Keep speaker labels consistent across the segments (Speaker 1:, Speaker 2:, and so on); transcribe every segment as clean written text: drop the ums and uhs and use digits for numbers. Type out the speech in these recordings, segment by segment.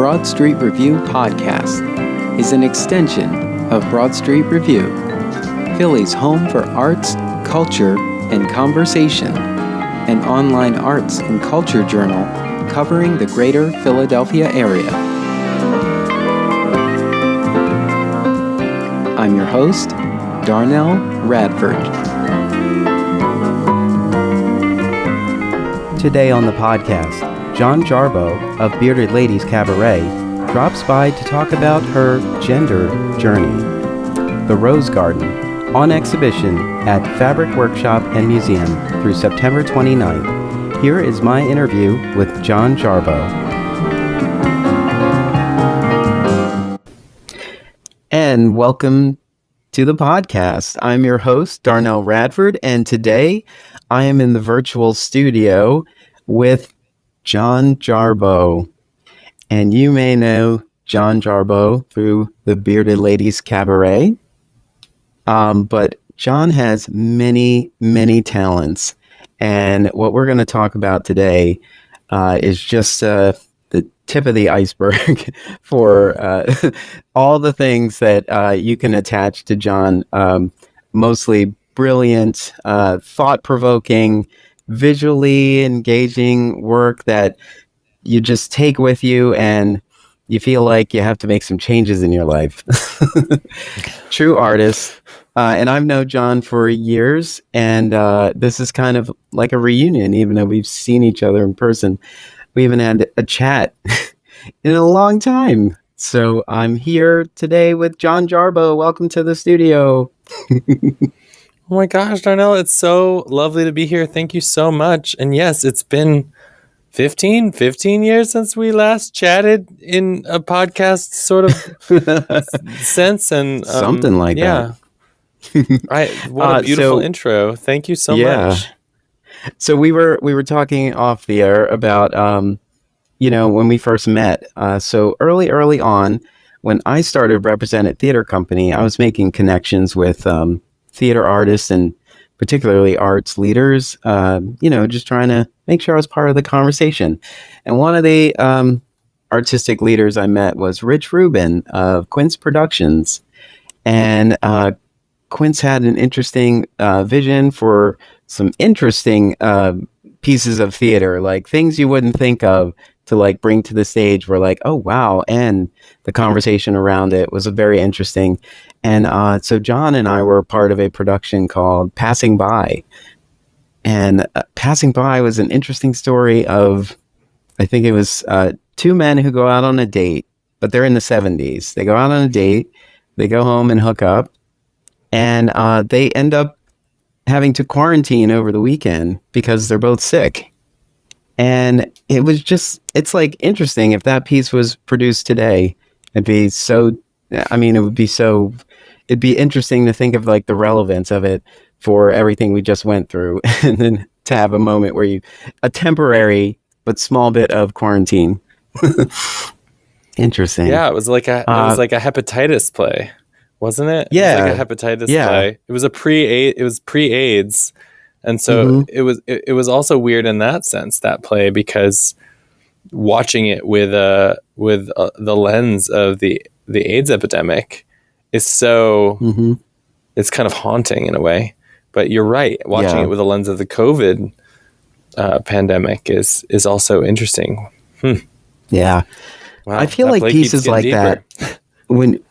Speaker 1: Broad Street Review podcast is an extension of Broad Street Review, Philly's home for arts, culture, and conversation, an online arts and culture journal covering the greater Philadelphia area. I'm your host, Darnell Radford.
Speaker 2: Today on the podcast, John Jarboe of Bearded Ladies Cabaret drops by to talk about her gender journey. The Rose Garden, on exhibition at Fabric Workshop and Museum through September 29th. Here is my interview with John Jarboe. And welcome to the podcast. I'm your host, Darnell Radford, and today I am in the virtual studio with John Jarboe. And you may know John Jarboe through the Bearded Ladies Cabaret. But John has many, many talents. And what we're going to talk about today is just the tip of the iceberg for all the things that you can attach to John. Mostly brilliant, thought-provoking, visually engaging work that you just take with you and you feel like you have to make some changes in your life. True artist. And I've known John for years, and this is kind of like a reunion, even though we've seen each other in person. We haven't had a chat in a long time. So I'm here today with John Jarboe. Welcome to the studio.
Speaker 3: Oh my gosh, Darnell, it's so lovely to be here. Thank you so much. And yes, it's been 15 years since we last chatted in a podcast sort of sense. And
Speaker 2: something like that.
Speaker 3: Right. What a beautiful intro. Thank you so much.
Speaker 2: So we were talking off the air about, when we first met. So early on, when I started Represented Theater Company, I was making connections with theater artists and particularly arts leaders, just trying to make sure I was part of the conversation. And one of the artistic leaders I met was Rich Rubin of Quince Productions. And Quince had an interesting vision for some interesting pieces of theater, like things you wouldn't think of to like bring to the stage were like, oh, wow. And the conversation around it was very interesting. And so John and I were part of a production called Passing By. And Passing By was an interesting story of, I think it was two men who go out on a date, but they're in the 70s. They go out on a date, they go home and hook up, and they end up having to quarantine over the weekend because they're both sick. And it was just, it's like interesting if that piece was produced today, it'd be interesting to think of like the relevance of it for everything we just went through. And then to have a moment where a temporary but small bit of quarantine. Interesting.
Speaker 3: Yeah, it was like a hepatitis play, wasn't it?
Speaker 2: Yeah.
Speaker 3: It was like a hepatitis play. It was pre-AIDS. And so it was also weird in that sense, that play, because watching it with the lens of the AIDS epidemic is so it's kind of haunting in a way. But you're right, watching it with the lens of the COVID pandemic is also interesting.
Speaker 2: Yeah,
Speaker 3: wow,
Speaker 2: I feel like pieces like
Speaker 3: deeper.
Speaker 2: that when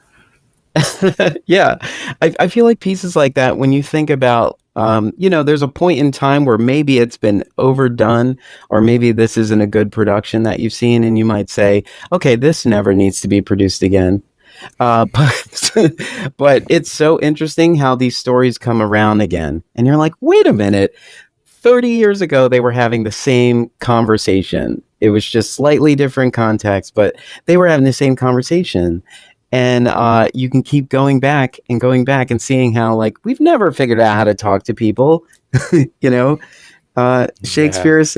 Speaker 2: I feel like pieces like that when you think about. There's a point in time where maybe it's been overdone, or maybe this isn't a good production that you've seen, and you might say, okay, this never needs to be produced again. But it's so interesting how these stories come around again. And you're like, wait a minute, 30 years ago, they were having the same conversation. It was just slightly different context, but they were having the same conversation. And you can keep going back and seeing how, like, we've never figured out how to talk to people. Shakespeare's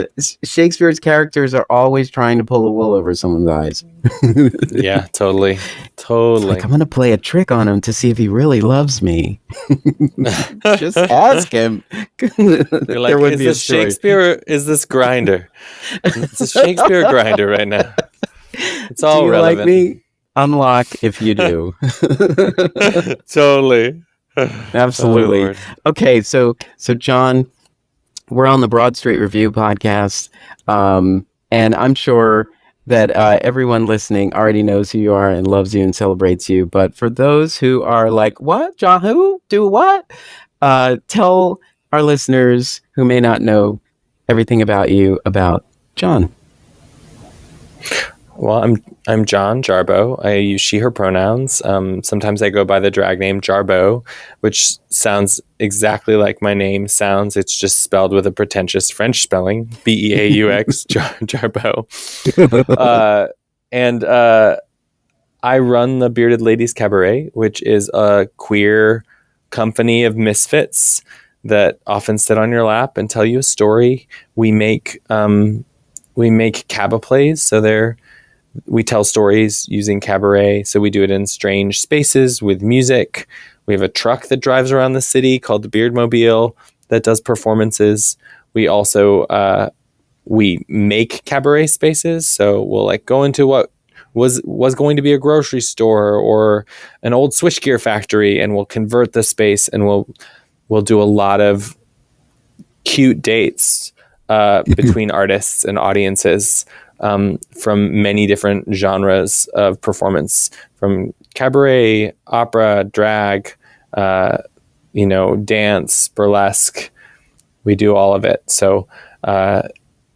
Speaker 2: characters are always trying to pull the wool over someone's eyes.
Speaker 3: Yeah, totally.
Speaker 2: Like, I'm going to play a trick on him to see if he really loves me. Just ask him.
Speaker 3: You're like, is this Shakespeare or is this Grinder? It's a Shakespeare Grinder right now. It's all
Speaker 2: do you
Speaker 3: relevant.
Speaker 2: like me? Unlock if you do.
Speaker 3: Totally.
Speaker 2: Absolutely.
Speaker 3: Oh, Lord.
Speaker 2: Okay, so John, we're on the Broad Street Review podcast, and I'm sure that everyone listening already knows who you are and loves you and celebrates you. But for those who are like, "What, John? Who do what?" Tell our listeners who may not know everything about you about John.
Speaker 3: Well, I'm John Jarboe. I use she/her pronouns. Sometimes I go by the drag name Jarboe, which sounds exactly like my name sounds. It's just spelled with a pretentious French spelling, Beaux, Jarboe. And I run the Bearded Ladies Cabaret, which is a queer company of misfits that often sit on your lap and tell you a story. We make caba plays, so we tell stories using cabaret. So we do it in strange spaces with music. We have a truck that drives around the city called the Beardmobile that does performances. We also we make cabaret spaces. So we'll like go into what was going to be a grocery store or an old switchgear factory, and we'll convert the space, and we'll do a lot of cute dates between artists and audiences. From many different genres of performance, from cabaret, opera, drag, dance, burlesque. We do all of it. So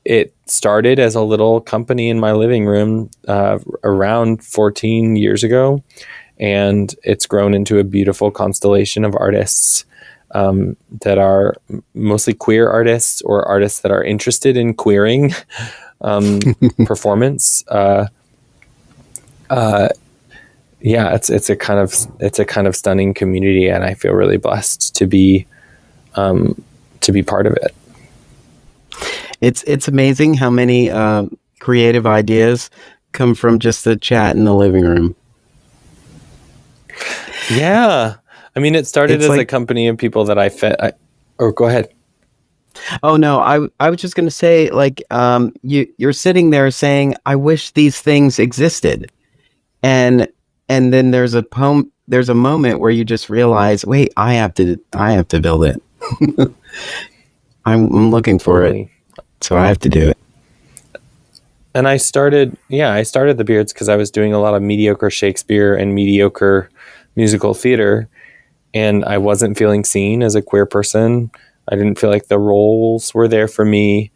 Speaker 3: it started as a little company in my living room around 14 years ago, and it's grown into a beautiful constellation of artists that are mostly queer artists or artists that are interested in queering performance. It's a kind of stunning community, and I feel really blessed to be part of it.
Speaker 2: It's amazing how many creative ideas come from just a chat in the living room.
Speaker 3: Yeah, I mean, it started as a company of people that I fed. Go ahead.
Speaker 2: Oh no, I was just going to say, like, you're sitting there saying, "I wish these things existed," and then there's a moment where you just realize, wait, I have to build it. I'm looking for it, so I have to do it.
Speaker 3: And I started the Beards because I was doing a lot of mediocre Shakespeare and mediocre musical theater, and I wasn't feeling seen as a queer person. I didn't feel like the roles were there for me,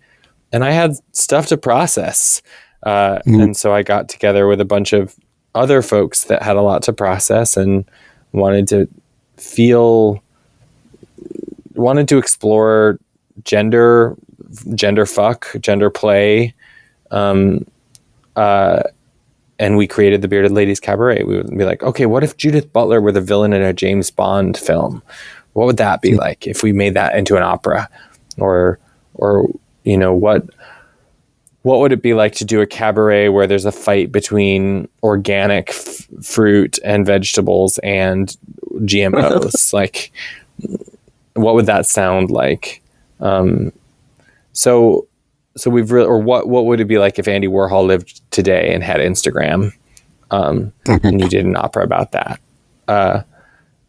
Speaker 3: and I had stuff to process. And so I got together with a bunch of other folks that had a lot to process and wanted to explore gender fuck, gender play. And we created the Bearded Ladies Cabaret. We would be like, okay, what if Judith Butler were the villain in a James Bond film? What would that be like if we made that into an opera? Or what would it be like to do a cabaret where there's a fight between organic fruit and vegetables and GMOs? Like, what would that sound like? So we've really, or what would it be like if Andy Warhol lived today and had Instagram, and you did an opera about that?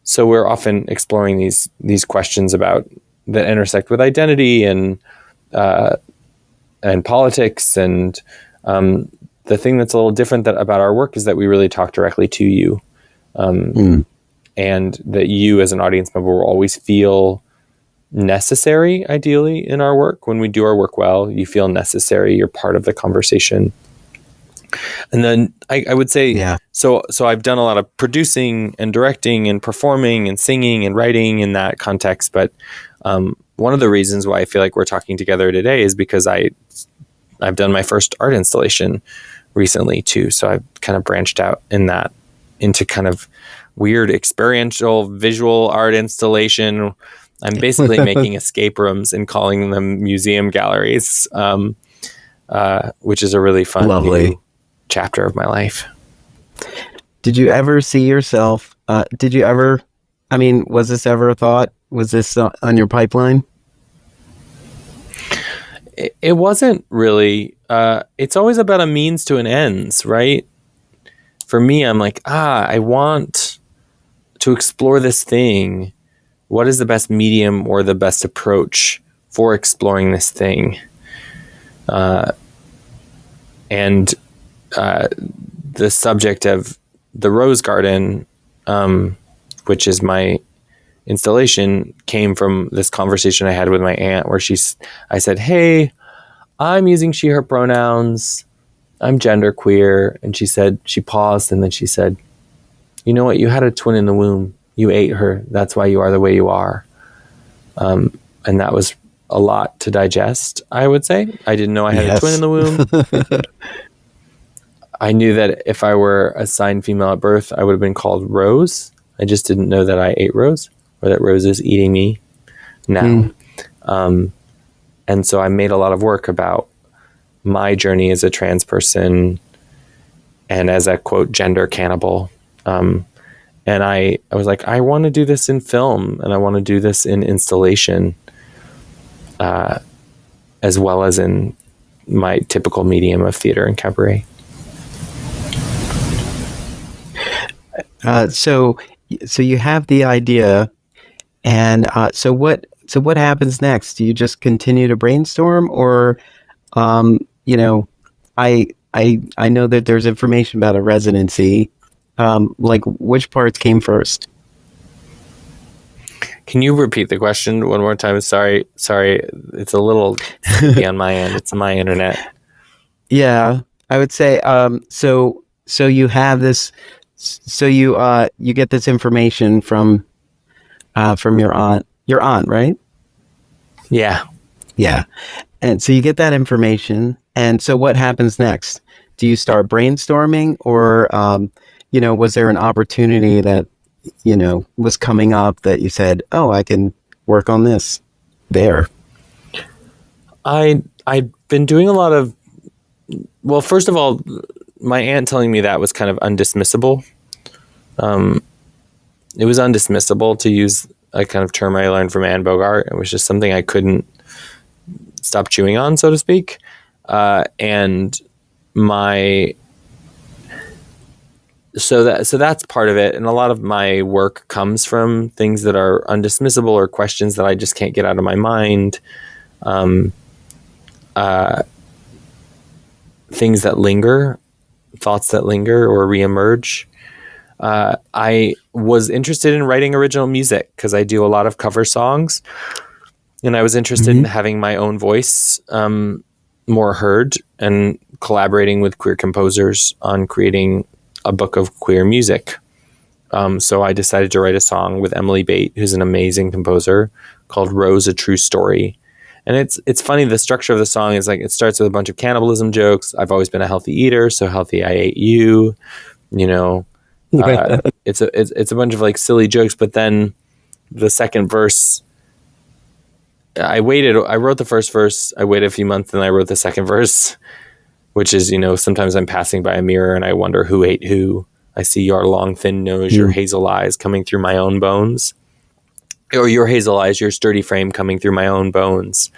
Speaker 3: So we're often exploring these questions about that intersect with identity and politics. And the thing that's a little different about our work is that we really talk directly to you, and that you as an audience member will always feel necessary. Ideally, in our work, when we do our work well, you feel necessary. You're part of the conversation. And then I would say,
Speaker 2: yeah.
Speaker 3: So I've done a lot of producing and directing and performing and singing and writing in that context. But one of the reasons why I feel like we're talking together today is because I've done my first art installation recently too. So I've kind of branched out into kind of weird experiential visual art installation. I'm basically making escape rooms and calling them museum galleries, which is a really fun new chapter of my life.
Speaker 2: Did you ever see yourself? Was this ever a thought? Was this on your pipeline?
Speaker 3: It wasn't really. It's always about a means to an ends, right? for me, I'm like, I want to explore this thing. What is the best medium or the best approach for exploring this thing? And the subject of the Rose Garden, which is my installation, came from this conversation I had with my aunt where I said, hey, I'm using she, her pronouns. I'm genderqueer. And she paused and then she said, you know what? You had a twin in the womb. You ate her. That's why you are the way you are. And that was a lot to digest, I would say. I didn't know I had a twin in the womb. I knew that if I were assigned female at birth, I would have been called Rose. I just didn't know that I ate Rose or that Rose is eating me now. And so I made a lot of work about my journey as a trans person and as a, quote, gender cannibal. And I was like, I want to do this in film and I want to do this in installation, as well as in my typical medium of theater and cabaret.
Speaker 2: So you have the idea, and so what happens next? Do you just continue to brainstorm, or I know that there's information about a residency. Like, which parts came first?
Speaker 3: Can you repeat the question one more time? Sorry, it's a little on my end. It's my internet.
Speaker 2: Yeah, I would say. So you have this. So you get this information from your aunt. Your aunt, right?
Speaker 3: Yeah.
Speaker 2: Yeah. And so you get that information. And so what happens next? Do you start brainstorming, or was there an opportunity that was coming up that you said, "Oh, I can work on this there"?
Speaker 3: I'd been doing a lot of. Well, first of all, my aunt telling me that was kind of undismissible. It was undismissible, to use a kind of term I learned from Anne Bogart. It was just something I couldn't stop chewing on, so to speak. And so that's part of it. And a lot of my work comes from things that are undismissible or questions that I just can't get out of my mind. Things that linger, thoughts that linger or reemerge. I was interested in writing original music because I do a lot of cover songs, and I was interested in having my own voice more heard and collaborating with queer composers on creating a book of queer music. So I decided to write a song with Emily Bate, who's an amazing composer, called Rose, a True Story. And it's funny, the structure of the song is like, it starts with a bunch of cannibalism jokes. I've always been a healthy eater, so healthy I ate you, it's a bunch of like silly jokes, but then the second verse, I wrote the first verse, I waited a few months, and I wrote the second verse, which is, sometimes I'm passing by a mirror and I wonder who ate who. I see your long, thin nose, your hazel eyes coming through my own bones. Or your hazel eyes, your sturdy frame coming through my own bones.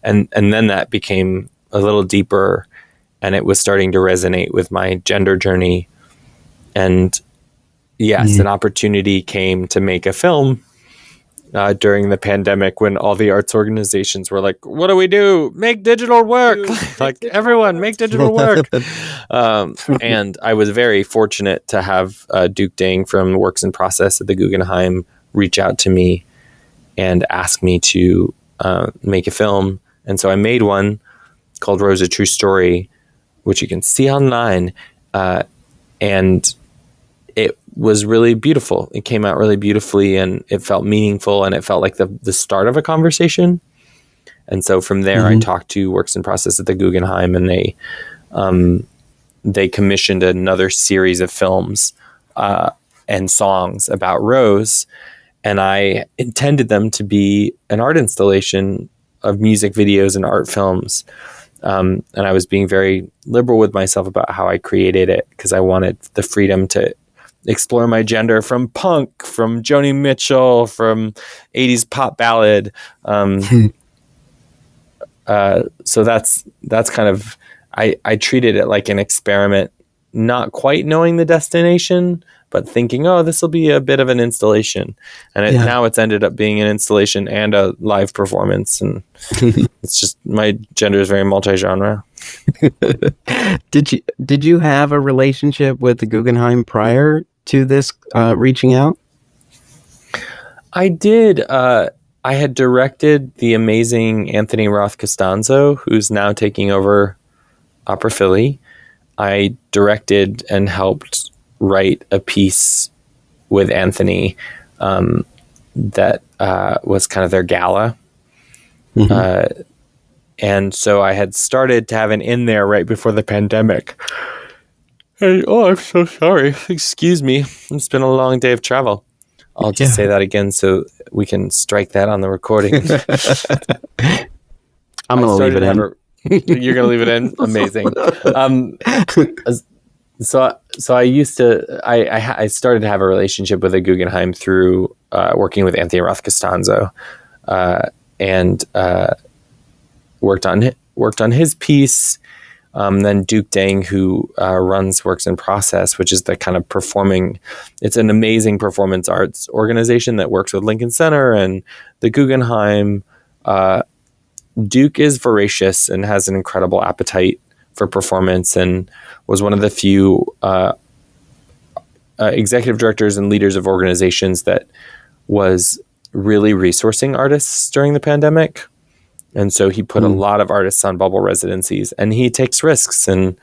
Speaker 3: And then that became a little deeper, and it was starting to resonate with my gender journey. And yes, an opportunity came to make a film during the pandemic, when all the arts organizations were like, what do we do? Make digital work. Like, everyone make digital work. And I was very fortunate to have Duke Dang from Works in Process at the Guggenheim reach out to me and ask me to make a film. And so I made one called Rose, a True Story, which you can see online. And it was really beautiful. It came out really beautifully, and it felt meaningful, and it felt like the start of a conversation. And so from there, I talked to Works in Process at the Guggenheim, and they commissioned another series of films and songs about Rose. And I intended them to be an art installation of music videos and art films. And I was being very liberal with myself about how I created it, because I wanted the freedom to explore my gender from punk, from Joni Mitchell, from 80s pop ballad. So that's kind of, I treated it like an experiment not quite knowing the destination, but thinking, oh, this will be a bit of an installation. And now it's ended up being an installation and a live performance. And it's just, my gender is very multi-genre.
Speaker 2: Did you have a relationship with the Guggenheim prior to this reaching out?
Speaker 3: I did. I had directed the amazing Anthony Roth Costanzo, who's now taking over Opera Philly. I directed and helped write a piece with Anthony that was kind of their gala. Mm-hmm. And so I had started to have an in there right before the pandemic. Hey, I'm so sorry. Excuse me. It's been a long day of travel. I'll just say that again so we can strike that on the recording.
Speaker 2: I'm going to leave it in.
Speaker 3: You're going to leave it in? Amazing. So I used to, I started to have a relationship with the Guggenheim through working with Anthony Roth Costanzo, and worked on his piece. Then Duke Dang, who runs Works in Process, which is the kind of it's an amazing performance arts organization that works with Lincoln Center and the Guggenheim. Duke is voracious and has an incredible appetite for performance, and was one of the few executive directors and leaders of organizations that was really resourcing artists during the pandemic. And so he put a lot of artists on bubble residencies, and he takes risks, and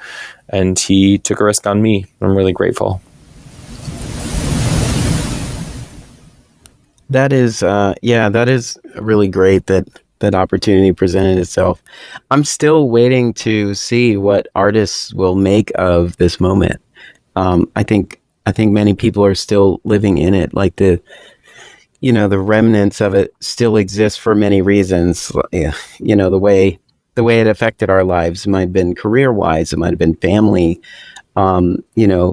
Speaker 3: he took a risk on me. I'm really grateful.
Speaker 2: That is really great that opportunity presented itself. I'm still waiting to see what artists will make of this moment. I think many people are still living in it. Like the remnants of it still exist for many reasons. The way it affected our lives. It might have been career-wise. It might have been family. You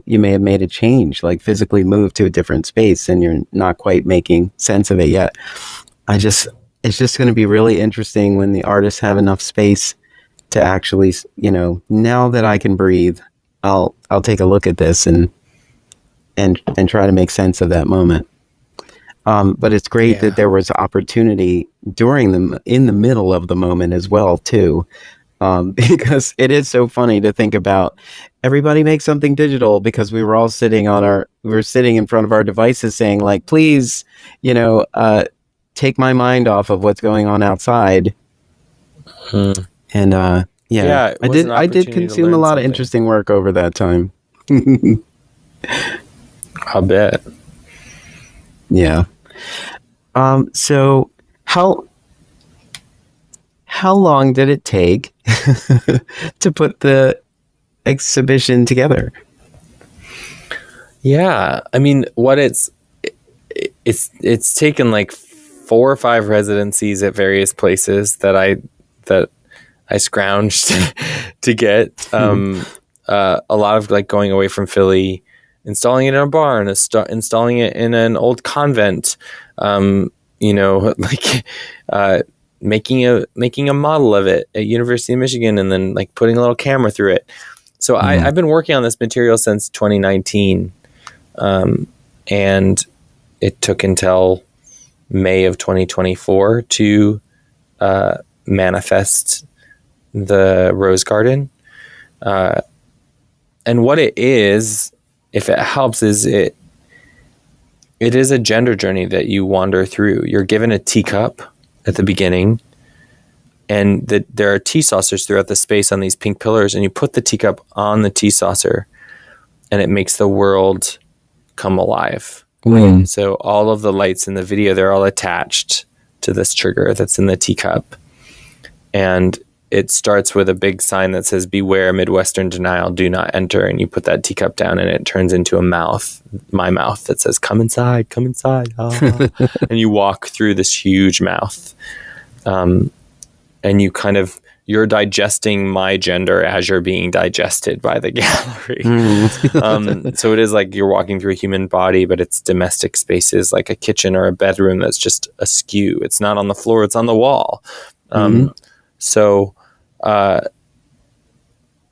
Speaker 2: may have made a change, like physically moved to a different space, and you're not quite making sense of it yet. It's just going to be really interesting when the artists have enough space to actually, now that I can breathe, I'll take a look at this and try to make sense of that moment. But it's great that there was opportunity in the middle of the moment as well too, because it is so funny to think about. Everybody makes something digital because we were all sitting in front of our devices saying, like, please, take my mind off of what's going on outside. And I did consume a lot of interesting work over that time.
Speaker 3: I'll bet.
Speaker 2: Yeah. So how long did it take to put the exhibition together?
Speaker 3: Yeah, I mean, it's taken like 4 or 5 residencies at various places that I scrounged to get. A lot of like going away from Philly, installing it in a barn, installing it in an old convent, making a model of it at University of Michigan, and then like putting a little camera through it. So I've been working on this material since 2019, and it took until May of 2024 to manifest the Rose Garden. And what it is, if it helps, is it is a gender journey that you wander through. You're given a teacup at the beginning, and there are tea saucers throughout the space on these pink pillars, and you put the teacup on the tea saucer, and it makes the world come alive. So all of the lights in the video, they're all attached to this trigger that's in the teacup. And it starts with a big sign that says, "Beware Midwestern denial, do not enter." And you put that teacup down, and it turns into a mouth, my mouth, that says, "Come inside, come inside." Ah. And you walk through this huge mouth. And you're digesting my gender as you're being digested by the gallery. So it is like you're walking through a human body, but it's domestic spaces like a kitchen or a bedroom that's just askew. It's not on the floor, it's on the wall. So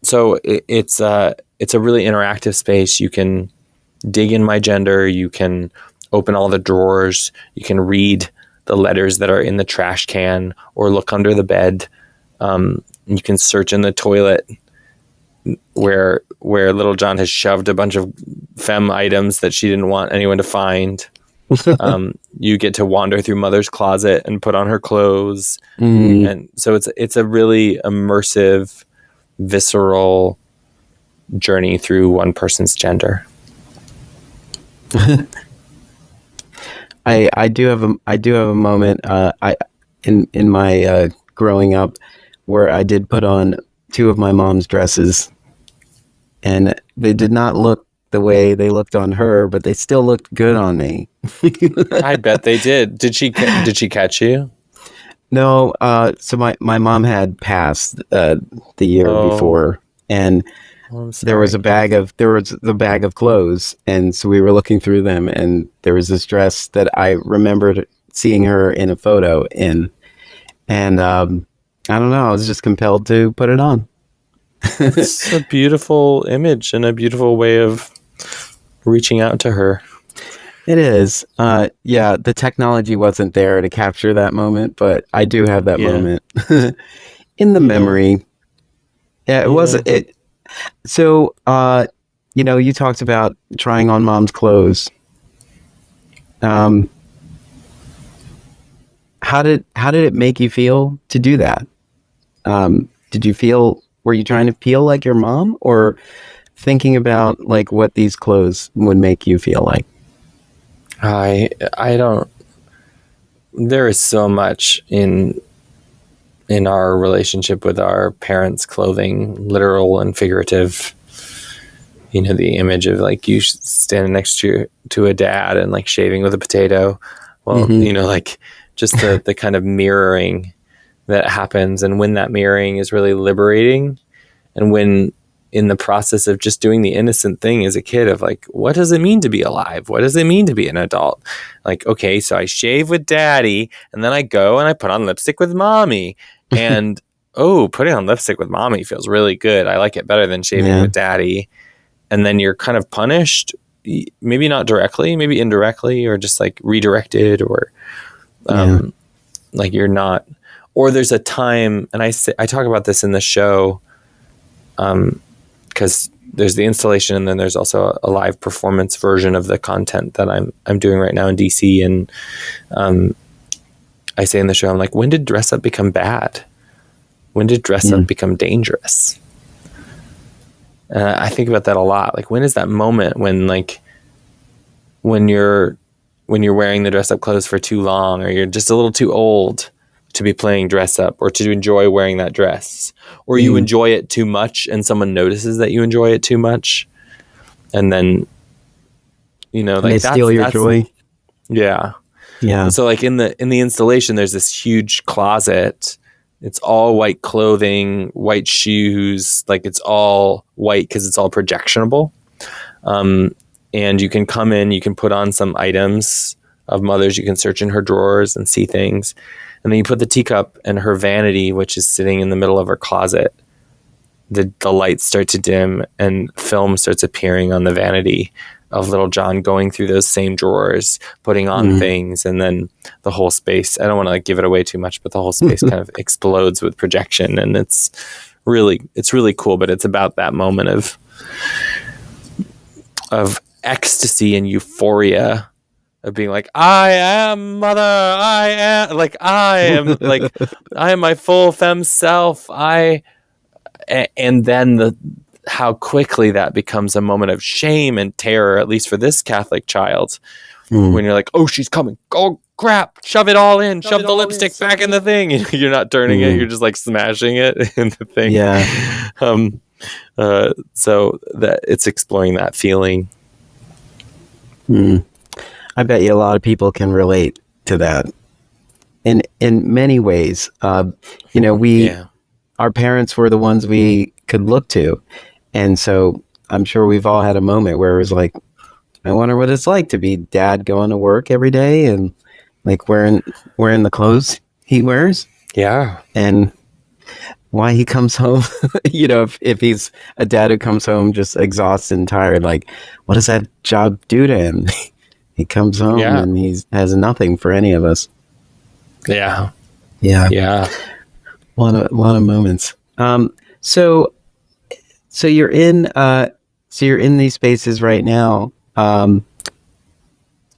Speaker 3: so it's a really interactive space. You can dig in my gender. You can open all the drawers. You can read the letters that are in the trash can or look under the bed. You can search in the toilet where little John has shoved a bunch of femme items that she didn't want anyone to find. You get to wander through mother's closet and put on her clothes. And so it's a really immersive, visceral journey through one person's gender.
Speaker 2: I do have a moment in my growing up where I did put on two of my mom's dresses, and they did not look the way they looked on her, but they still looked good on me.
Speaker 3: I bet they did. Did she catch you?
Speaker 2: No, so my mom had passed the year before, and there was the bag of clothes, and so we were looking through them, and there was this dress that I remembered seeing her in a photo in, and I don't know, I was just compelled to put it on.
Speaker 3: It's a beautiful image and a beautiful way of reaching out to her.
Speaker 2: It is. Yeah, the technology wasn't there to capture that moment, but I do have that moment in the memory. Yeah, it wasn't it. So, you talked about trying on mom's clothes. How did it make you feel to do that? Were you trying to feel like your mom, or thinking about like what these clothes would make you feel like?
Speaker 3: I don't. There is so much in our relationship with our parents' clothing, literal and figurative. The image of like you standing next to a dad and like shaving with a potato. Well, like just the kind of mirroring that happens, and when that mirroring is really liberating, and when in the process of just doing the innocent thing as a kid of like, what does it mean to be alive? What does it mean to be an adult? Like, okay, so I shave with daddy, and then I go and I put on lipstick with mommy, and putting on lipstick with mommy feels really good. I like it better than shaving with daddy. And then you're kind of punished, maybe not directly, maybe indirectly, or just like redirected, or like you're not, or there's a time, and I talk about this in the show, because there's the installation, and then there's also a live performance version of the content that I'm doing right now in DC. And I say in the show, I'm like, when did dress up become bad? When did dress up become dangerous? I think about that a lot. Like, when is that moment when you're wearing the dress up clothes for too long, or you're just a little too old to be playing dress up, or to enjoy wearing that dress, or you enjoy it too much and someone notices that you enjoy it too much, and then like
Speaker 2: they steal your joy.
Speaker 3: Yeah.
Speaker 2: And
Speaker 3: so like in the installation, there's this huge closet. It's all white clothing, white shoes, like it's all white because it's all projectionable. And you can come in, you can put on some items of mother's, you can search in her drawers and see things. And then you put the teacup and her vanity, which is sitting in the middle of her closet. The lights start to dim and film starts appearing on the vanity of little John going through those same drawers, putting on things, and then the whole space, I don't want to give it away too much, but the whole space kind of explodes with projection, and it's really cool. But it's about that moment of ecstasy and euphoria of being like, I am mother, I am my full femme self, and then how quickly that becomes a moment of shame and terror, at least for this Catholic child, when you're like, oh, she's coming, oh crap, shove it all in, shove the lipstick back in the thing. You're not turning it, you're just like smashing it in the thing. So that it's exploring that feeling.
Speaker 2: I bet you a lot of people can relate to that in many ways. Our parents were the ones we could look to. And so I'm sure we've all had a moment where it was like, I wonder what it's like to be dad going to work every day and like wearing the clothes he wears.
Speaker 3: Yeah.
Speaker 2: And why he comes home. If he's a dad who comes home just exhausted and tired, like, what does that job do to him? He comes home and he has nothing for any of us.
Speaker 3: Yeah.
Speaker 2: A lot of moments. So you're in these spaces right now.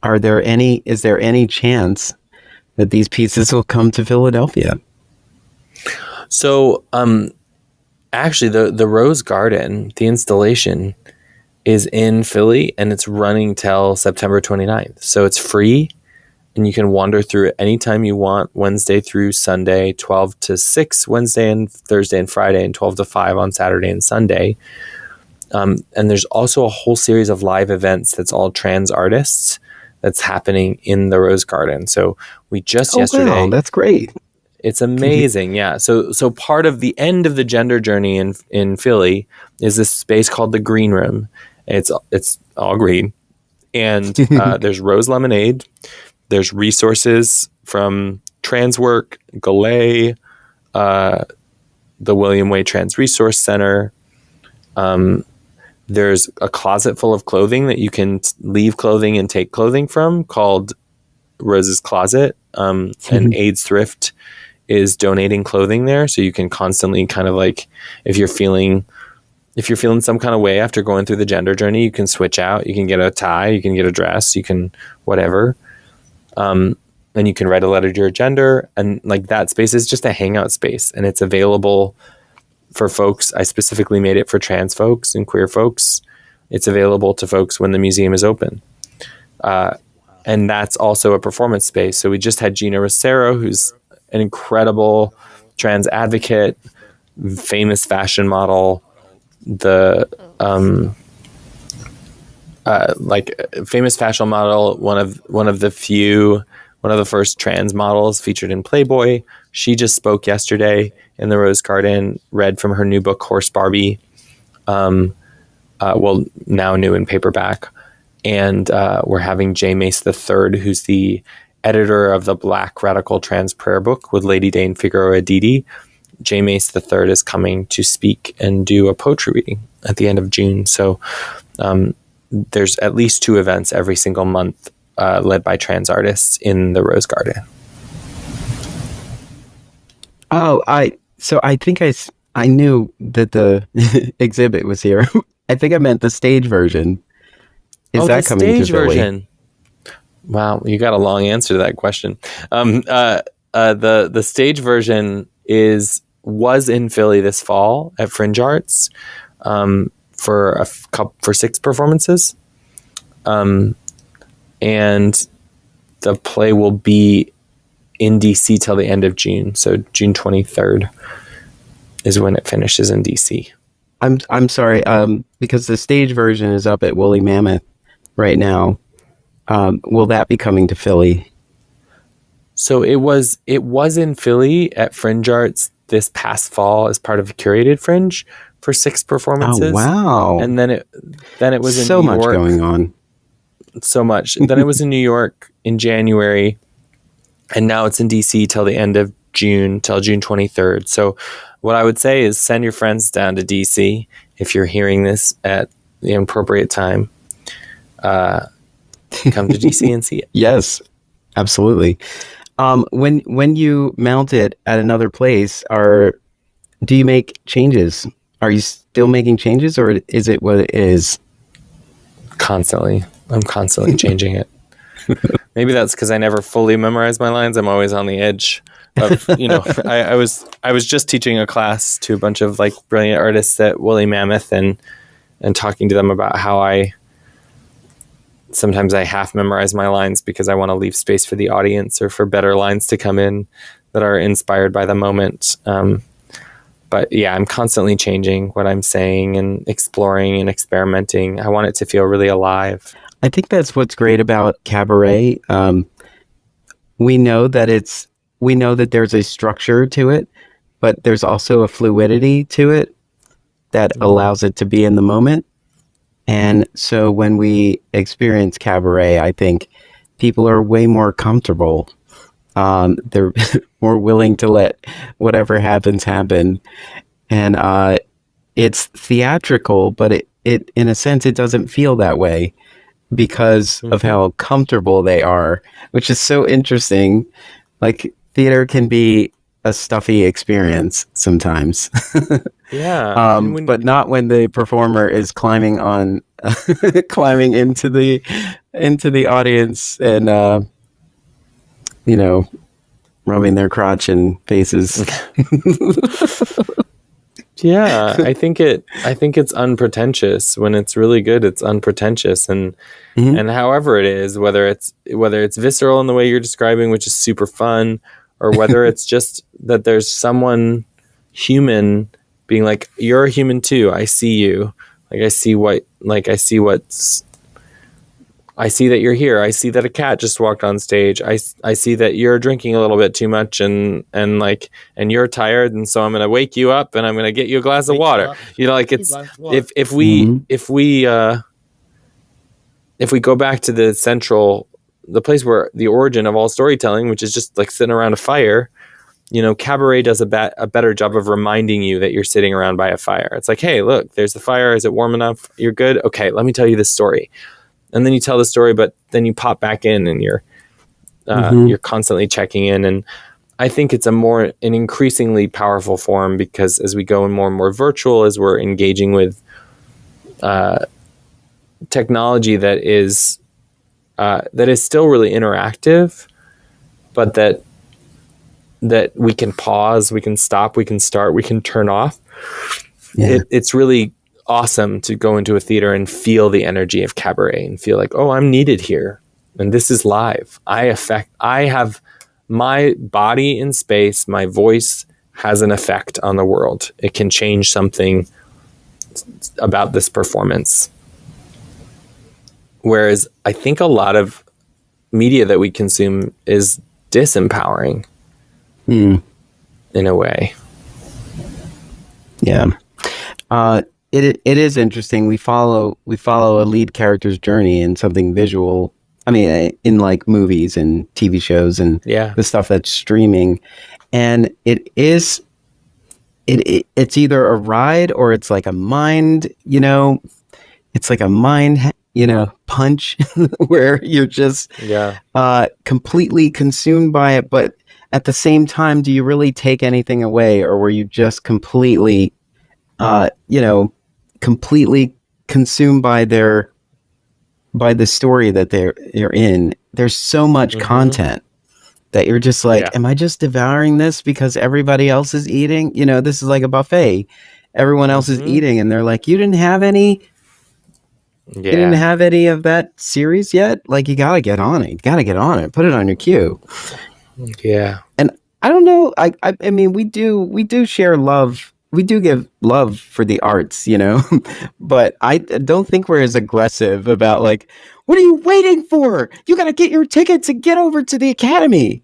Speaker 2: Is there any chance that these pieces will come to Philadelphia?
Speaker 3: So, actually, the Rose Garden, the installation, is in Philly, and it's running till September 29th. So it's free, and you can wander through it anytime you want, Wednesday through Sunday, 12 to 6 Wednesday and Thursday and Friday, and 12 to 5 on Saturday and Sunday. And there's also a whole series of live events that's all trans artists that's happening in the Rose Garden. So we just yesterday...
Speaker 2: Wow, that's great.
Speaker 3: It's amazing. Yeah. So part of the end of the gender journey in Philly is this space called the Green Room. It's all green. And there's rose lemonade. There's resources from Trans Work, Galay, the William Way Trans Resource Center. There's a closet full of clothing that you can leave clothing and take clothing from called Rose's Closet. And AIDS Thrift is donating clothing there. So you can constantly kind of like, if you're feeling some kind of way after going through the gender journey, you can switch out. You can get a tie, you can get a dress, you can whatever. And you can write a letter to your gender. And like that space is just a hangout space, and it's available for folks. I specifically made it for trans folks and queer folks. It's available to folks when the museum is open. And that's also a performance space. So we just had Gina Rosero, who's an incredible trans advocate, famous fashion model, famous fashion model, one of the first trans models featured in Playboy. She just spoke yesterday in the Rose Garden, read from her new book, Horse Barbie. Now new in paperback. And we're having J. Mace III, who's the editor of the Black Radical Trans Prayer Book with Lady Dane Figueroa Didi. J. Mace III is coming to speak and do a poetry reading at the end of June. So there's at least 2 events every single month led by trans artists in the Rose Garden.
Speaker 2: Oh, I think I knew that the exhibit was here. I think I meant the stage version. Is that coming to Philly? Stage version.
Speaker 3: Wow, you got a long answer to that question. The stage version was in Philly this fall at Fringe Arts for 6 performances, and the play will be in DC till the end of June. So June 23rd is when it finishes in DC.
Speaker 2: I'm sorry, because the stage version is up at Woolly Mammoth right now. Will that be coming to Philly?
Speaker 3: So it was in Philly at Fringe Arts this past fall as part of a curated Fringe for 6 performances.
Speaker 2: Oh, wow.
Speaker 3: And then it was in
Speaker 2: so
Speaker 3: New York.
Speaker 2: So much going on.
Speaker 3: So much. Then it was in New York in January, and now it's in DC till the end of June, till June 23rd. So what I would say is send your friends down to DC if you're hearing this at the appropriate time. Come to DC and see it.
Speaker 2: Yes, absolutely. When you mount it at another place, do you make changes? Are you still making changes, or is it what it is?
Speaker 3: Constantly. I'm constantly changing it. Maybe that's because I never fully memorize my lines. I'm always on the edge of, I was just teaching a class to a bunch of like brilliant artists at Woolly Mammoth and talking to them about how sometimes I half memorize my lines because I want to leave space for the audience or for better lines to come in that are inspired by the moment. But yeah, I'm constantly changing what I'm saying and exploring and experimenting. I want it to feel really alive.
Speaker 2: I think that's what's great about cabaret. We know that there's a structure to it, but there's also a fluidity to it that allows it to be in the moment. And so when we experience cabaret, I think people are way more comfortable They're more willing to let whatever happens happen. And it's theatrical, but it in a sense it doesn't feel that way because of how comfortable they are, which is so interesting. Like theater can be a stuffy experience sometimes.
Speaker 3: Yeah. And
Speaker 2: But not when the performer is climbing on climbing into the audience and you know, rubbing their crotch and faces.
Speaker 3: yeah, I think it's unpretentious. When it's really good, it's unpretentious. And however it is, whether it's visceral in the way you're describing, which is super fun, or whether it's just that there's someone human being like, you're a human too. I see you. Like I see that you're here. I see that a cat just walked on stage. I see that you're drinking a little bit too much and you're tired. And so I'm going to wake you up and I'm going to get you a glass of water. You know, like it's, if we go back to the place where the origin of all storytelling, which is just like sitting around a fire, you know, cabaret does a better job of reminding you that you're sitting around by a fire. It's like, hey, look, there's the fire. Is it warm enough? You're good. Okay. Let me tell you this story. And then you tell the story, but then you pop back in and you're constantly checking in. And I think it's an increasingly powerful form because as we go in more and more virtual, as we're engaging with technology that is still really interactive, but that we can pause, we can stop, we can start, we can turn off. Yeah. It's really awesome to go into a theater and feel the energy of cabaret and feel like, oh, I'm needed here. And this is live. I have my body in space. My voice has an effect on the world. It can change something about this performance. Whereas I think a lot of media that we consume is disempowering in a way.
Speaker 2: Yeah. It is interesting. We follow a lead character's journey in something visual. I mean, in like movies and TV shows and the stuff that's streaming, and it's either a ride or it's like a mind. It's like a mind punch where you're just completely consumed by it. But at the same time, do you really take anything away, or were you just completely completely consumed by the story that you're in? There's so much content that you're just like, am I just devouring this because everybody else is eating? This is like a buffet. Everyone else is eating and they're like, you didn't have any of that series yet? Like, you gotta get on it. Put it on your queue.
Speaker 3: Yeah.
Speaker 2: And I don't know. I mean, we do share love. We do give love for the arts, but I don't think we're as aggressive about like, what are you waiting for? You got to get your tickets and get over to the Academy.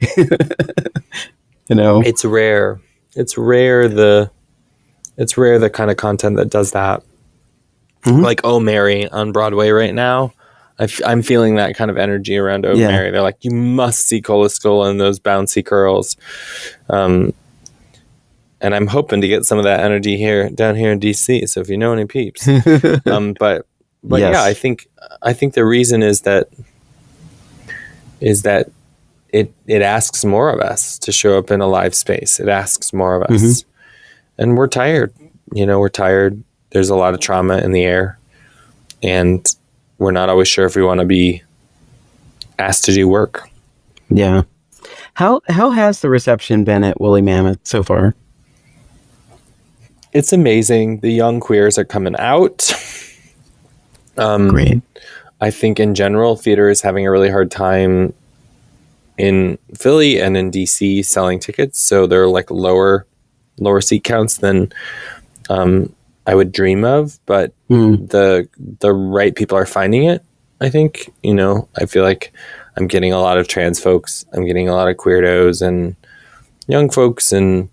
Speaker 3: It's rare. It's rare the kind of content that does that. Like Oh Mary on Broadway right now. I'm feeling that kind of energy around Oh Mary. They're like, you must see Cola Skull and those bouncy curls. And I'm hoping to get some of that energy down here in DC. So if you know any peeps, but yes. Yeah, I think the reason is that it asks more of us to show up in a live space. It asks more of us, and we're tired. We're tired. There's a lot of trauma in the air, and we're not always sure if we want to be asked to do work.
Speaker 2: Yeah. How has the reception been at Woolly Mammoth so far?
Speaker 3: It's amazing. The young queers are coming out.
Speaker 2: Great.
Speaker 3: I think in general, theater is having a really hard time in Philly and in DC selling tickets. So they're like lower seat counts than I would dream of. But the right people are finding it, I think. I feel like I'm getting a lot of trans folks. I'm getting a lot of queerdos and young folks and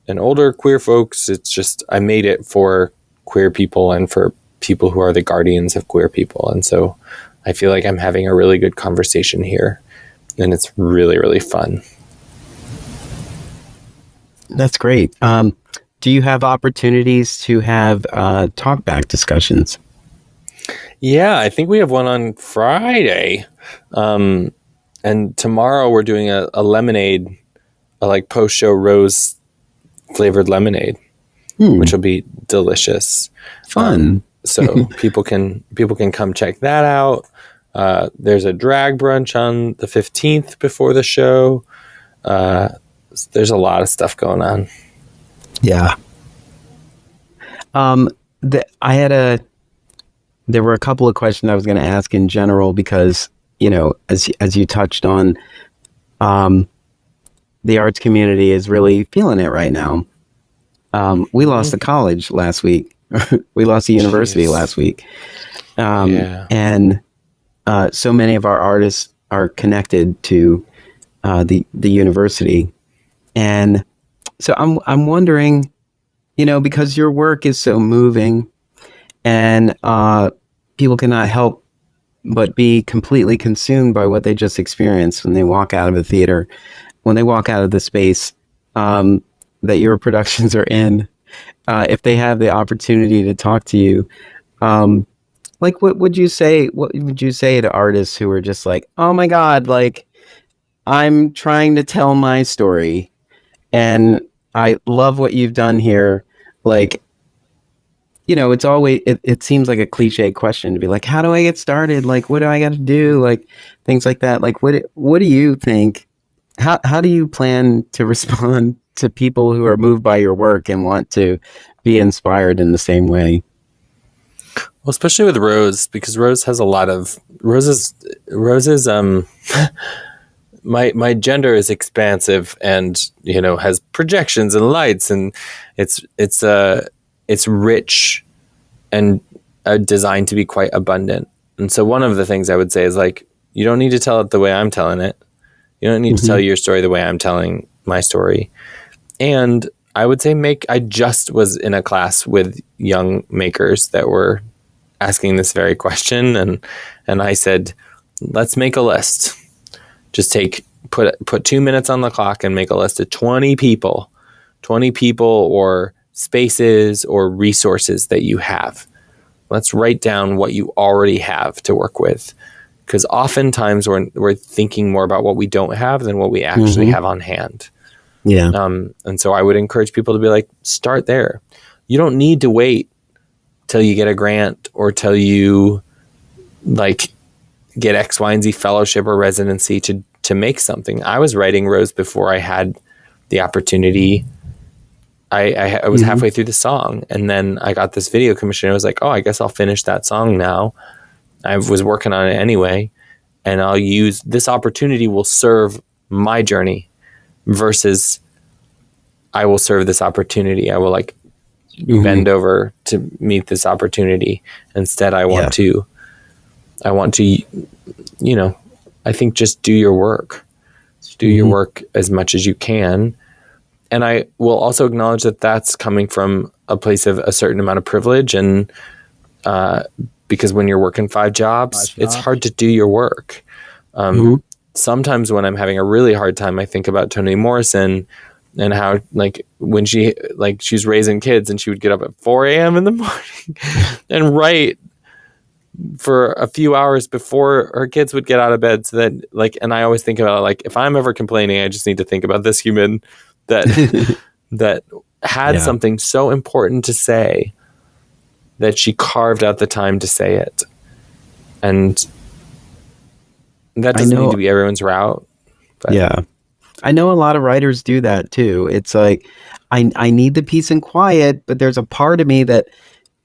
Speaker 3: older queer folks. It's just, I made it for queer people and for people who are the guardians of queer people. And so I feel like I'm having a really good conversation here, and it's really, really fun.
Speaker 2: That's great. Do you have opportunities to have talk-back discussions?
Speaker 3: Yeah, I think we have one on Friday. And tomorrow we're doing a lemonade, a like post-show rose flavored lemonade, which will be delicious.
Speaker 2: Fun.
Speaker 3: So people can come check that out. There's a drag brunch on the 15th before the show. There's a lot of stuff going on.
Speaker 2: Yeah. There were a couple of questions I was going to ask in general because, as you touched on, the arts community is really feeling it right now. We lost a college last week. We lost a university last week. And so many of our artists are connected to the university. And so I'm wondering, because your work is so moving and people cannot help but be completely consumed by what they just experienced when they walk out of a theater, when they walk out of the space that your productions are in, if they have the opportunity to talk to you, like what would you say to artists who are just like, oh my God, like I'm trying to tell my story and I love what you've done here. Like, it's always, it seems like a cliche question to be like, how do I get started? Like, what do I got to do? Like things like that. Like, what do you think? How do you plan to respond to people who are moved by your work and want to be inspired in the same way?
Speaker 3: Well, especially with Rose, because Rose has a lot of Rose's my gender is expansive and has projections and lights, and it's rich and designed to be quite abundant. And so one of the things I would say is like, you don't need to tell it the way I'm telling it. You don't need to tell your story the way I'm telling my story. And I would say I just was in a class with young makers that were asking this very question. And I said, let's make a list. Just put 2 minutes on the clock and make a list of 20 people or spaces or resources that you have. Let's write down what you already have to work with. Because oftentimes we're thinking more about what we don't have than what we actually have on hand.
Speaker 2: Yeah.
Speaker 3: And so I would encourage people to be like, start there. You don't need to wait till you get a grant or till you like get X, Y, and Z fellowship or residency to make something. I was writing Rose before I had the opportunity. I was halfway through the song, and then I got this video commission. I was like, oh, I guess I'll finish that song now. I was working on it anyway, and I'll use this opportunity will serve my journey versus I will serve this opportunity. I will like bend over to meet this opportunity. Instead, I want to, I think just do your work. Do your work as much as you can. And I will also acknowledge that that's coming from a place of a certain amount of privilege. And because when you're working 5 jobs, it's hard to do your work. Sometimes when I'm having a really hard time, I think about Toni Morrison and how like when she's raising kids and she would get up at 4 a.m. in the morning and write for a few hours before her kids would get out of bed. So that like, and I always think about like, if I'm ever complaining, I just need to think about this human that had something so important to say that she carved out the time to say it. And that doesn't need to be everyone's route. But.
Speaker 2: Yeah. I know a lot of writers do that too. It's like, I need the peace and quiet, but there's a part of me that,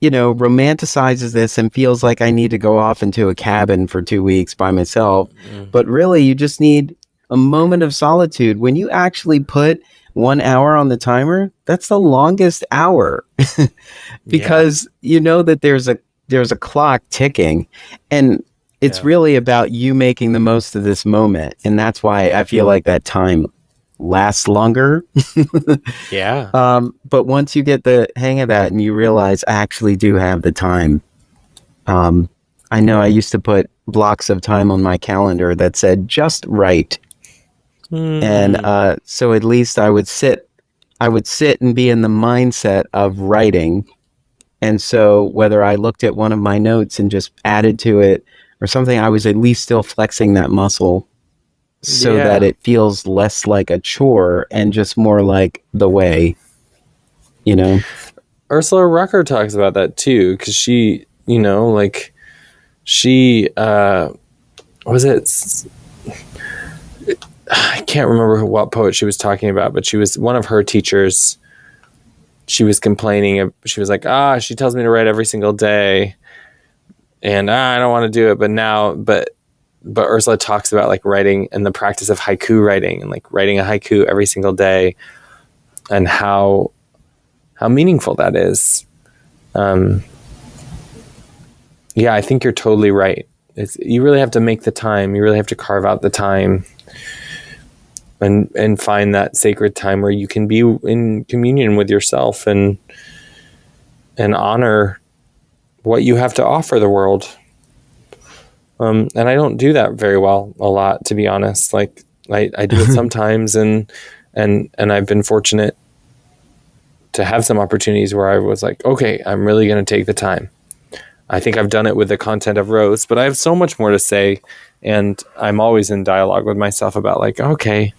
Speaker 2: romanticizes this and feels like I need to go off into a cabin for 2 weeks by myself. But really, you just need a moment of solitude. When you actually put 1 hour on the timer, that's the longest hour because you know that there's a clock ticking, and it's really about you making the most of this moment. And that's why I feel like that time lasts longer. But once you get the hang of that and you realize I actually do have the time. I know I used to put blocks of time on my calendar that said just right. And so at least I would sit I would sit and be in the mindset of writing. And so whether I looked at one of my notes and just added to it or something, I was at least still flexing that muscle so that
Speaker 3: Yeah.
Speaker 2: it feels less like a chore and just more like the way, you know?
Speaker 3: Ursula Rucker talks about that too, because she, you know, like she was it. I can't remember what poet she was talking about, but she was one of her teachers. She was complaining. She was like, she tells me to write every single day, and I don't want to do it. But Ursula talks about like writing and the practice of haiku writing and like writing a haiku every single day, and how meaningful that is. Yeah, I think you're totally right. You really have to make the time. You really have to carve out the time. And find that sacred time where you can be in communion with yourself and honor what you have to offer the world. And I don't do that very well a lot, to be honest. Like I do it sometimes, and I've been fortunate to have some opportunities where I was like, okay, I'm really going to take the time. I think I've done it with the content of Rose, but I have so much more to say. And I'm always in dialogue with myself about like, okay,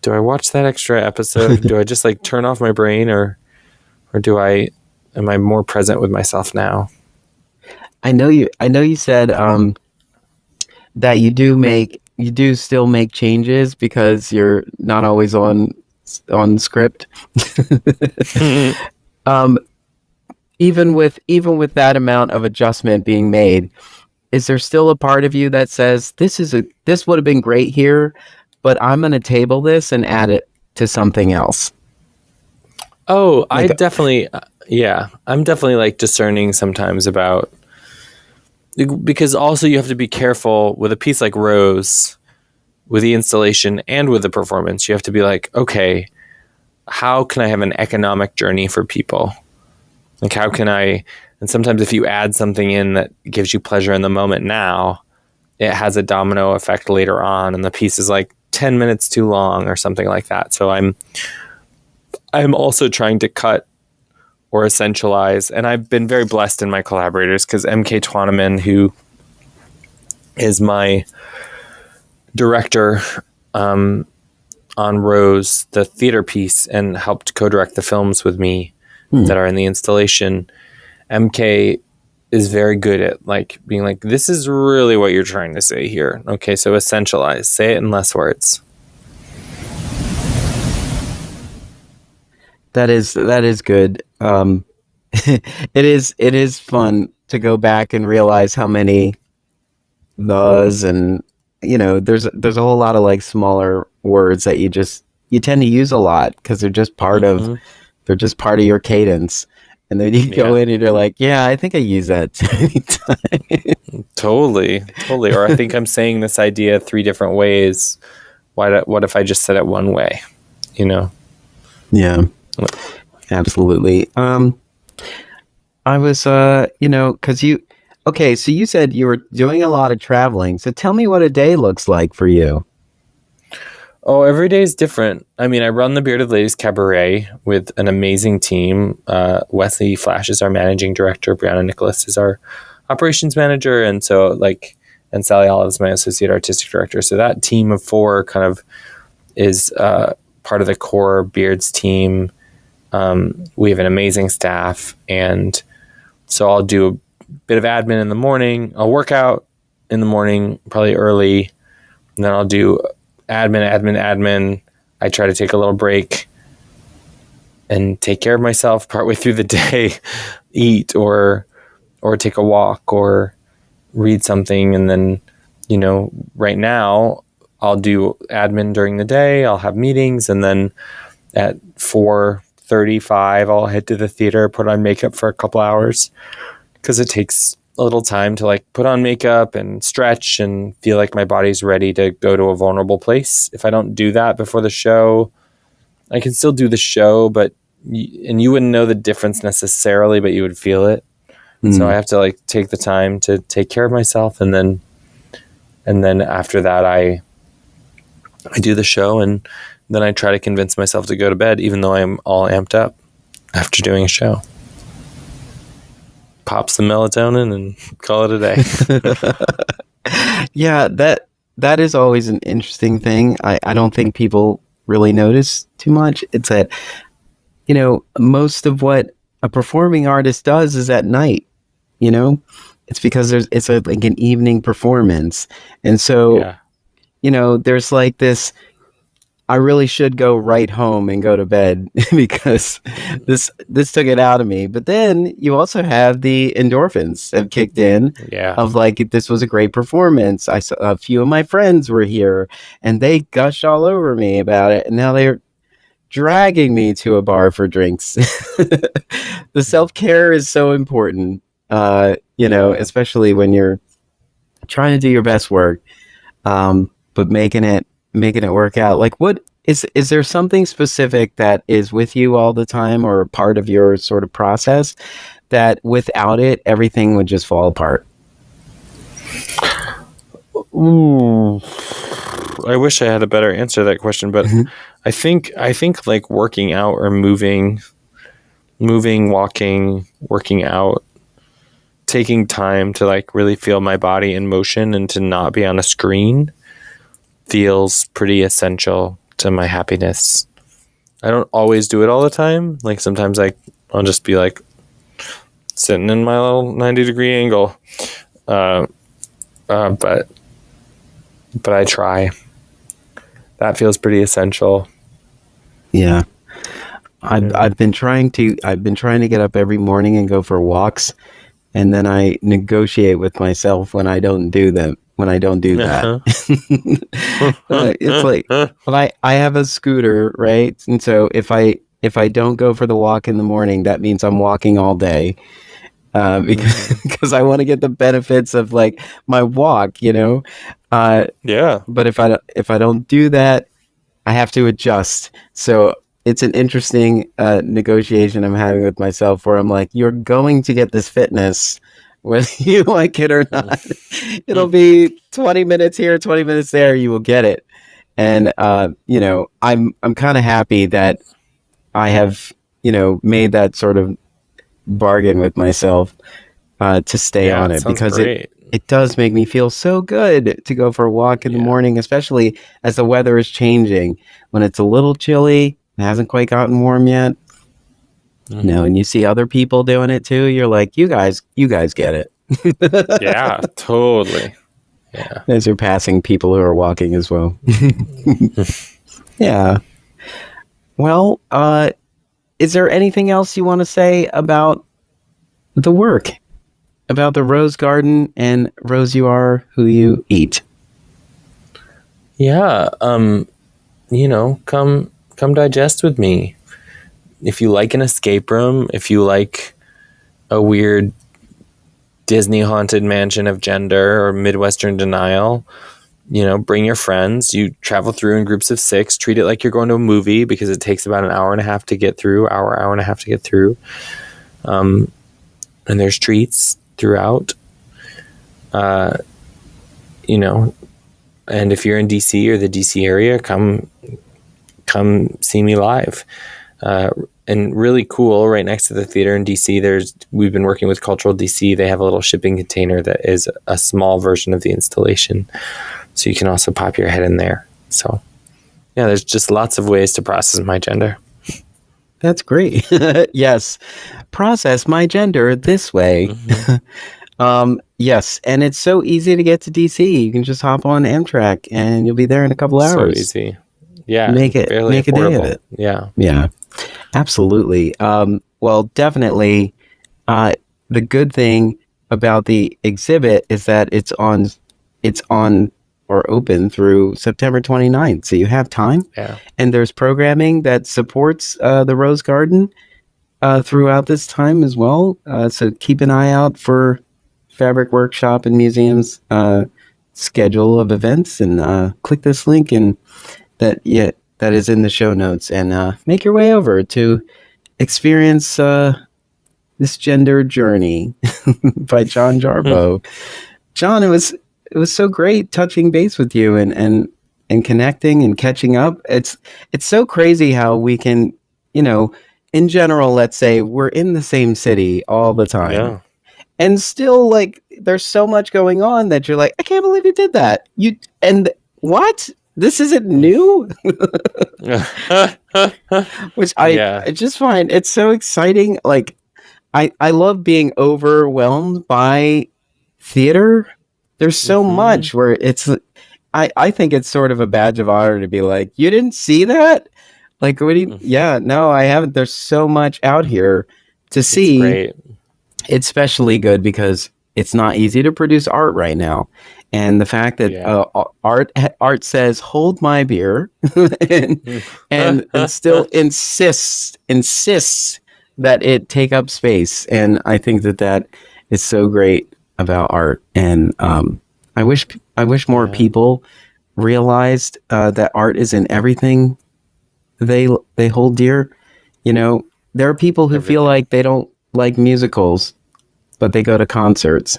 Speaker 3: do I watch that extra episode? Do I just like turn off my brain, or am I more present with myself now?
Speaker 2: I know you said that you do still make changes because you're not always on script. Even with that amount of adjustment being made, is there still a part of you that says this would have been great here, but I'm going to table this and add it to something else?
Speaker 3: Oh, I definitely, yeah, I'm definitely like discerning sometimes about, because also you have to be careful with a piece like Rose, with the installation and with the performance. You have to be like, okay, how can I have an economic journey for people? Like, how can I, and sometimes if you add something in that gives you pleasure in the moment now, it has a domino effect later on, and the piece is like 10 minutes too long or something like that. So I'm also trying to cut or essentialize, and I've been very blessed in my collaborators, because MK Twaneman, who is my director on Rose, the theater piece, and helped co-direct the films with me that are in the installation, MK is very good at like being like, this is really what you're trying to say here. Okay, so essentialize, say it in less words.
Speaker 2: That is good. It is fun to go back and realize how many thes, and there's a whole lot of like smaller words that you tend to use a lot because they're just part of your cadence. And then you go in and you're like, yeah, I think I use that anytime.
Speaker 3: Totally. Or I think I'm saying this idea 3 different ways. What if I just said it one way?
Speaker 2: Yeah, absolutely. I was, because so you said you were doing a lot of traveling. So tell me what a day looks like for you.
Speaker 3: Oh, every day is different. I mean, I run the Bearded Ladies Cabaret with an amazing team. Wesley Flash is our managing director. Brianna Nicholas is our operations manager. And Sally Olive is my associate artistic director. So that team of 4 kind of is part of the core Beards team. We have an amazing staff. And so I'll do a bit of admin in the morning. I'll work out in the morning, probably early. And then I'll do admin. I try to take a little break and take care of myself partway through the day, eat or take a walk or read something. And then, right now I'll do admin during the day. I'll have meetings. And then at 4:35, I'll head to the theater, put on makeup for a couple hours, because it takes a little time to like put on makeup and stretch and feel like my body's ready to go to a vulnerable place. If I don't do that before the show, I can still do the show, but you wouldn't know the difference necessarily, but you would feel it. So I have to like take the time to take care of myself. And then after that, I do the show, and then I try to convince myself to go to bed, even though I'm all amped up after doing a show. Pop some melatonin and call it a day.
Speaker 2: Yeah, that is always an interesting thing. I don't think people really notice too much. It's that, most of what a performing artist does is at night, it's because it's like an evening performance. And so,
Speaker 3: Yeah.
Speaker 2: There's like this, I really should go right home and go to bed because this took it out of me. But then you also have the endorphins have kicked in of like, this was a great performance. I saw a few of my friends were here and they gushed all over me about it. And now they're dragging me to a bar for drinks. The self-care is so important, especially when you're trying to do your best work, but making it work out. Like, what is there something specific that is with you all the time or part of your sort of process that without it, everything would just fall apart?
Speaker 3: Ooh, I wish I had a better answer to that question, but I think like working out or moving, walking, working out, taking time to like really feel my body in motion and to not be on a screen feels pretty essential to my happiness. I don't always do it all the time. Like sometimes I'll just be like sitting in my little 90-degree angle. But I try. That feels pretty essential.
Speaker 2: Yeah. I've been trying to get up every morning and go for walks, and then I negotiate with myself when I don't do them. When I don't do that, it's like, but I have a scooter, right? And so if I don't go for the walk in the morning, that means I'm walking all day, because I want to get the benefits of like my walk, Yeah. But if I don't do that, I have to adjust. So it's an interesting negotiation I'm having with myself, where I'm like, you're going to get this fitness whether you like it or not. It'll be 20 minutes here, 20 minutes there, you will get it. And I'm kind of happy that I have, made that sort of bargain with myself to stay on it, because it does make me feel so good to go for a walk in the morning, especially as the weather is changing. When it's a little chilly, it hasn't quite gotten warm yet. And you see other people doing it too. You're like, you guys get it.
Speaker 3: Yeah, totally. Yeah.
Speaker 2: As you're passing people who are walking as well. Yeah. Well, is there anything else you want to say about the work, about the Rose Garden and Rose You Are Who You Eat?
Speaker 3: Yeah. Come digest with me. If you like an escape room, if you like a weird Disney haunted mansion of gender or Midwestern denial, bring your friends. You travel through in groups of 6. Treat it like you're going to a movie, because it takes about an hour and a half to get through. And there's treats throughout. And if you're in DC or the DC area, come see me live. And really cool, right next to the theater in DC, we've been working with Cultural DC. They have a little shipping container that is a small version of the installation. So you can also pop your head in there. So yeah, there's just lots of ways to process my gender.
Speaker 2: That's great. Yes. Process my gender this way. Mm-hmm. Yes. And it's so easy to get to DC. You can just hop on Amtrak and you'll be there in a couple hours.
Speaker 3: So easy. Yeah.
Speaker 2: Make a day of it.
Speaker 3: Yeah.
Speaker 2: Yeah. Absolutely. Well, definitely. The good thing about the exhibit is that it's on or open through September 29th. So you have time.
Speaker 3: Yeah.
Speaker 2: And there's programming that supports the Rose Garden throughout this time as well. So keep an eye out for Fabric Workshop and Museum's schedule of events, and click this link that is in the show notes, and make your way over to experience this gender journey by John Jarboe. John, it was so great touching base with you and and connecting and catching up. It's so crazy how we can, in general, let's say we're in the same city all the time.
Speaker 3: Yeah.
Speaker 2: And still, like, there's so much going on that you're like, I can't believe you did that. What? This isn't new? Which I just find it's so exciting. Like, I love being overwhelmed by theater. There's so much where I think it's sort of a badge of honor to be like, you didn't see that? Like, what do you, yeah, no, I haven't. There's so much out here to see.
Speaker 3: It's great.
Speaker 2: It's especially good because it's not easy to produce art right now. And the fact that art says, hold my beer and still insists that it take up space. And I think that is so great about art. And I wish more people realized that art is in everything they hold dear. There are people who feel like they don't like musicals, but they go to concerts,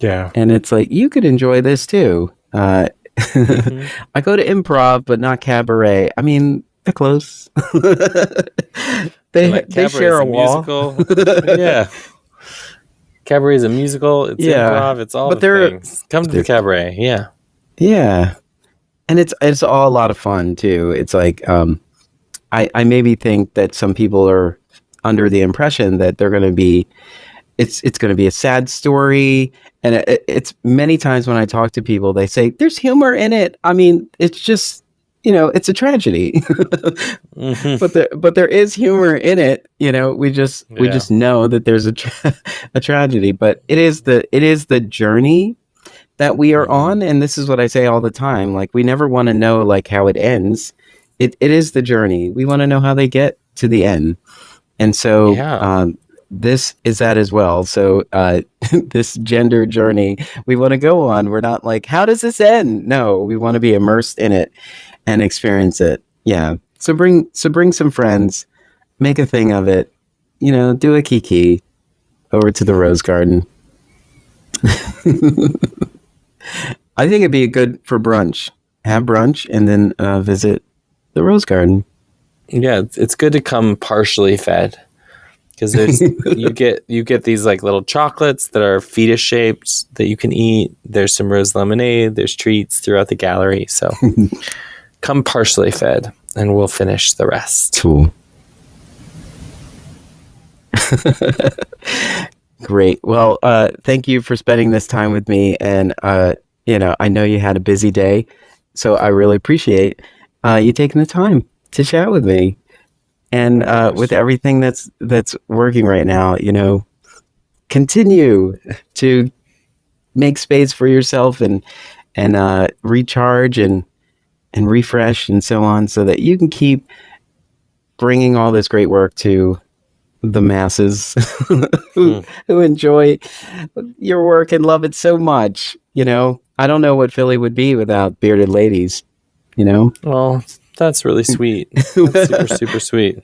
Speaker 3: Yeah.
Speaker 2: And it's like, you could enjoy this too. I go to improv, but not cabaret. I mean, they're close. they share a wall.
Speaker 3: Yeah. Cabaret is a musical. It's improv. It's all the things. Come to the cabaret. Yeah.
Speaker 2: Yeah. And it's all a lot of fun too. It's like, I maybe think that some people are under the impression that they're going to be, it's going to be a sad story. And it's many times when I talk to people, they say, there's humor in it. I mean, it's just, it's a tragedy, but there is humor in it. We just know that there's a tragedy, but it is the journey that we are on. And this is what I say all the time. Like, we never want to know like how it ends. It is the journey. We want to know how they get to the end. And so this is that as well. So this gender journey we want to go on. We're not like, how does this end? No, we want to be immersed in it and experience it. Yeah. So bring some friends, make a thing of it, do a kiki over to the Rose Garden. I think it'd be good for brunch. Have brunch and then visit the Rose Garden.
Speaker 3: Yeah, it's good to come partially fed because there's you get these like little chocolates that are fetus shaped that you can eat. There's some rose lemonade. There's treats throughout the gallery. So come partially fed, and we'll finish the rest.
Speaker 2: Cool. Great. Well, thank you for spending this time with me, and I know you had a busy day, so I really appreciate you taking the time to chat with me. And with everything that's working right now, continue to make space for yourself and recharge and refresh and so on, so that you can keep bringing all this great work to the masses who enjoy your work and love it so much. I don't know what Philly would be without bearded ladies.
Speaker 3: Well, that's really sweet. That's super, super sweet.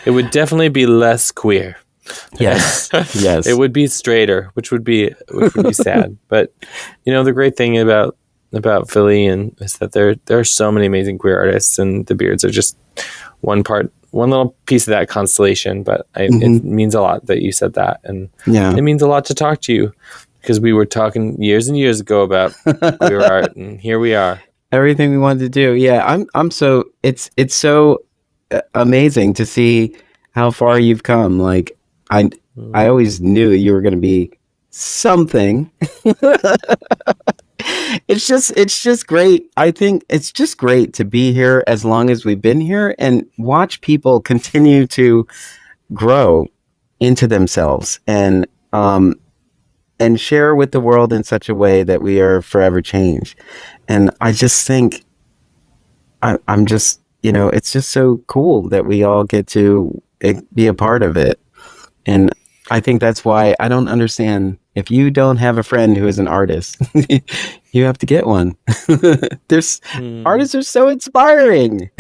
Speaker 3: It would definitely be less queer.
Speaker 2: Yes. Yes.
Speaker 3: It would be straighter, which would be sad. But the great thing about Philly is that there are so many amazing queer artists, and the Beards are just one little piece of that constellation. But it means a lot that you said that, and it means a lot to talk to you, because we were talking years and years ago about queer art, and here we are.
Speaker 2: Everything we wanted to do. Yeah, I'm so it's so amazing to see how far you've come. Like, I always knew you were going to be something. It's just great. I think it's just great to be here as long as we've been here and watch people continue to grow into themselves and share with the world in such a way that we are forever changed. And I just think I'm just, it's just so cool that we all get to be a part of it. And I think that's why I don't understand, if you don't have a friend who is an artist, you have to get one. Artists are so inspiring.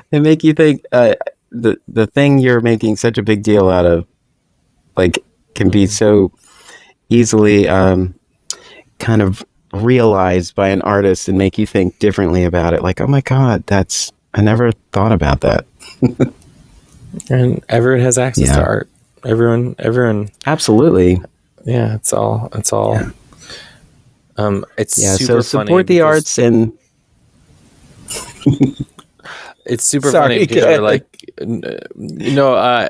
Speaker 2: They make you think the thing you're making such a big deal out of, like, can be so easily kind of realized by an artist and make you think differently about it. Like, oh my God, I never thought about that.
Speaker 3: And everyone has access to art. Everyone.
Speaker 2: Absolutely.
Speaker 3: Yeah, it's all.
Speaker 2: Yeah.
Speaker 3: It's
Speaker 2: So
Speaker 3: super
Speaker 2: support
Speaker 3: funny
Speaker 2: the arts and.
Speaker 3: It's super
Speaker 2: Sorry,
Speaker 3: funny because you're like,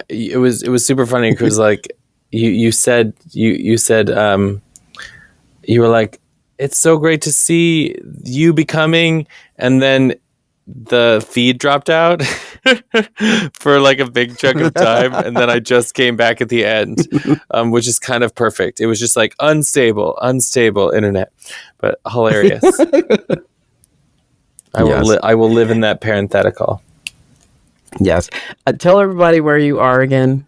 Speaker 3: it was super funny because like you said you were like, it's so great to see you becoming, and then the feed dropped out for like a big chunk of time, and then I just came back at the end, which is kind of perfect. It was just like unstable internet, but hilarious. I will live in that parenthetical.
Speaker 2: Yes. Tell everybody where you are again.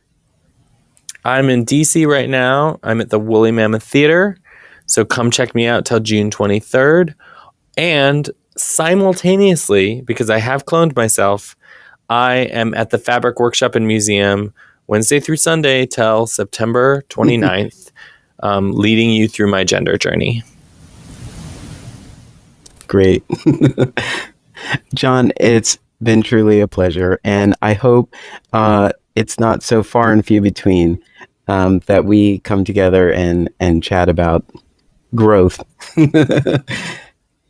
Speaker 3: I'm in DC right now. I'm at the Woolly Mammoth Theater. So come check me out till June 23rd. And simultaneously, because I have cloned myself, I am at the Fabric Workshop and Museum Wednesday through Sunday till September 29th, leading you through my gender journey.
Speaker 2: Great. John, it's been truly a pleasure, and I hope it's not so far and few between that we come together and chat about growth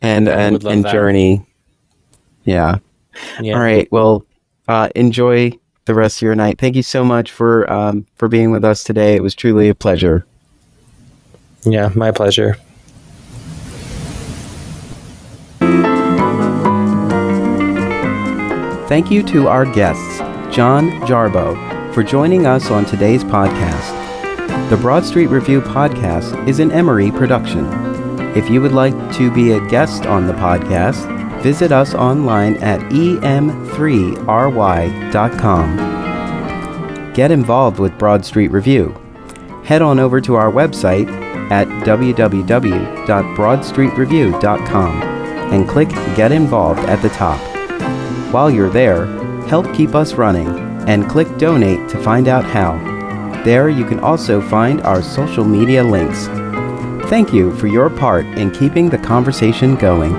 Speaker 2: and journey. Yeah. All right. Well, enjoy the rest of your night. Thank you so much for being with us today. It was truly a pleasure.
Speaker 3: Yeah, my pleasure.
Speaker 2: Thank you to our guests, John Jarboe, for joining us on today's podcast. The Broad Street Review podcast is an Emory production. If you would like to be a guest on the podcast, visit us online at em3ry.com. Get involved with Broad Street Review. Head on over to our website at www.broadstreetreview.com and click Get Involved at the top. While you're there, help keep us running and click Donate to find out how. There you can also find our social media links. Thank you for your part in keeping the conversation going.